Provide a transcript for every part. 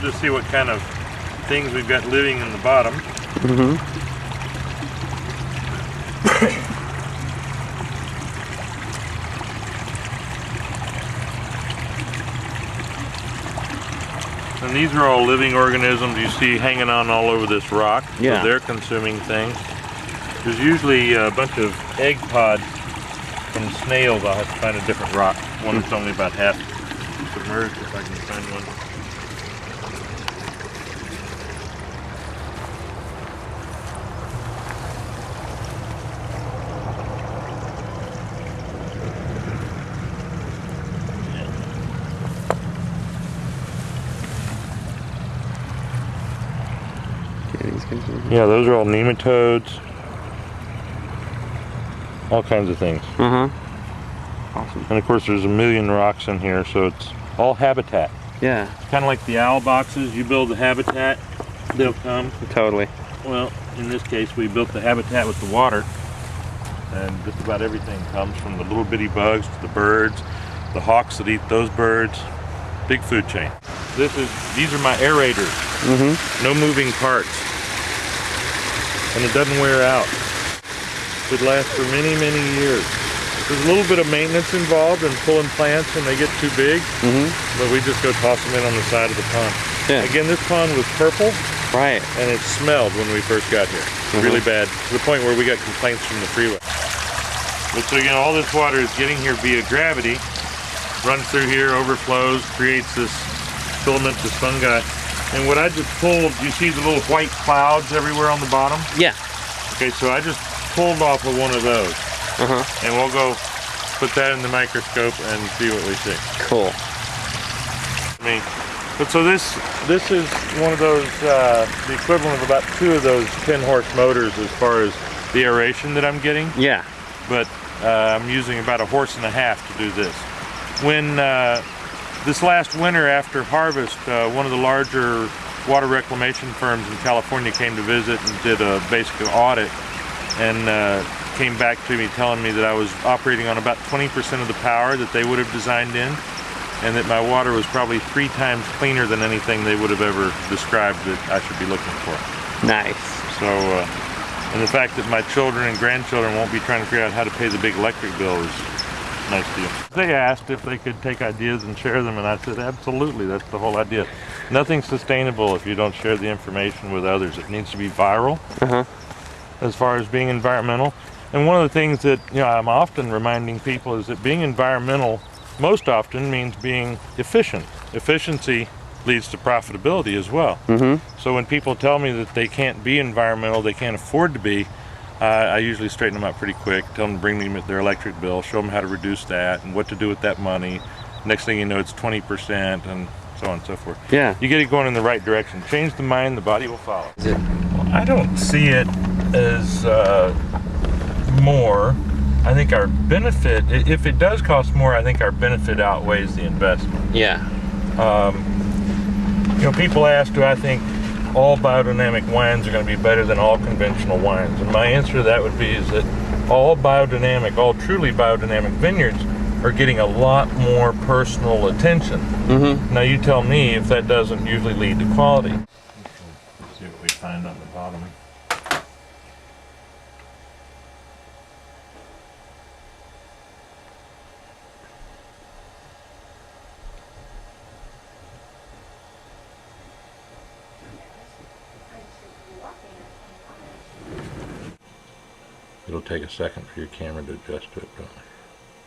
just see what kind of things we've got living in the bottom. And these are all living organisms you see hanging on all over this rock. Yeah. So they're consuming things. There's usually a bunch of egg pods from snails. I'll have to find a different rock. One that's only about half submerged if I can find one. Yeah, those are all nematodes. All kinds of things. Awesome. And of course there's a million rocks in here, so it's all habitat. Yeah. Kind of like the owl boxes. You build the habitat, they'll come. Totally. Well, in this case we built the habitat with the water. And just about everything comes, from the little bitty bugs to the birds, the hawks that eat those birds. Big food chain. These are my aerators. No moving parts. And it doesn't wear out. It lasts for many, many years. There's a little bit of maintenance involved in pulling plants when they get too big, but we just go toss them in on the side of the pond. Yeah. Again, this pond was purple, right, and it smelled when we first got here. Really bad, to the point where we got complaints from the freeway. But so, you know, all this water is getting here via gravity, runs through here, overflows, creates this filamentous fungi. And what I just pulled, you see the little white clouds everywhere on the bottom? Yeah. Okay, so I just pulled off of one of those. And we'll go put that in the microscope and see what we see. Cool. But so this is one of those, the equivalent of about 2 of those 10-horse motors as far as the aeration that I'm getting. Yeah. But I'm using about 1.5 horses to do this. When this last winter after harvest, one of the larger water reclamation firms in California came to visit and did a basic audit, and came back to me telling me that I was operating on about 20% of the power that they would have designed in, and that my water was probably 3 times cleaner than anything they would have ever described that I should be looking for. Nice. So, and the fact that my children and grandchildren won't be trying to figure out how to pay the big electric bill is a nice deal. They asked if they could take ideas and share them, and I said absolutely, that's the whole idea. Nothing's sustainable if you don't share the information with others. It needs to be viral as far as being environmental. And one of the things that, you know, I'm often reminding people is that being environmental most often means being efficient. Efficiency leads to profitability as well. So when people tell me that they can't be environmental, they can't afford to be, I usually straighten them out pretty quick, tell them to bring me their electric bill, show them how to reduce that and what to do with that money. Next thing you know, it's 20% and so on and so forth. Yeah. You get it going in the right direction. Change the mind, the body will follow. I don't see it as more. I think our benefit, if it does cost more, I think our benefit outweighs the investment. Yeah. You know, people ask, do I think all biodynamic wines are going to be better than all conventional wines? And my answer to that would be is that all biodynamic, all truly biodynamic vineyards are getting a lot more personal attention. Now you tell me if that doesn't usually lead to quality. Let's see what we find on the bottom. It'll take a second for your camera to adjust to it, probably.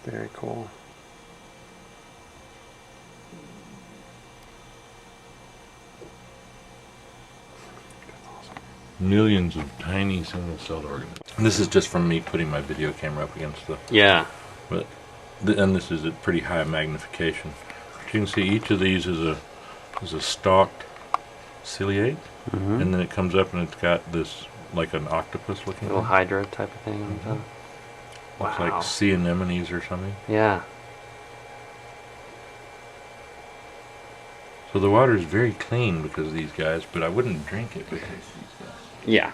Very cool. Millions of tiny single-celled organisms. And this is just from me putting my video camera up against the... Yeah. But and this is at pretty high magnification. But you can see each of these is a stalked ciliate, and then it comes up and it's got this like an octopus looking Little hydra type of thing on top. Looks like sea anemones or something. Yeah. So the water is very clean because of these guys, but I wouldn't drink it because of these guys. Yeah.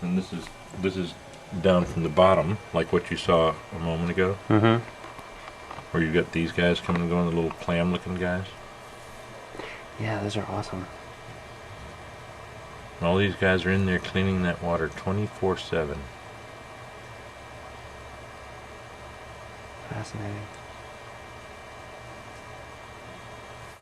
And this is down from the bottom, like what you saw a moment ago. Or you've got these guys coming and going, the little clam looking guys. Yeah, those are awesome. And all these guys are in there cleaning that water 24/7. Fascinating.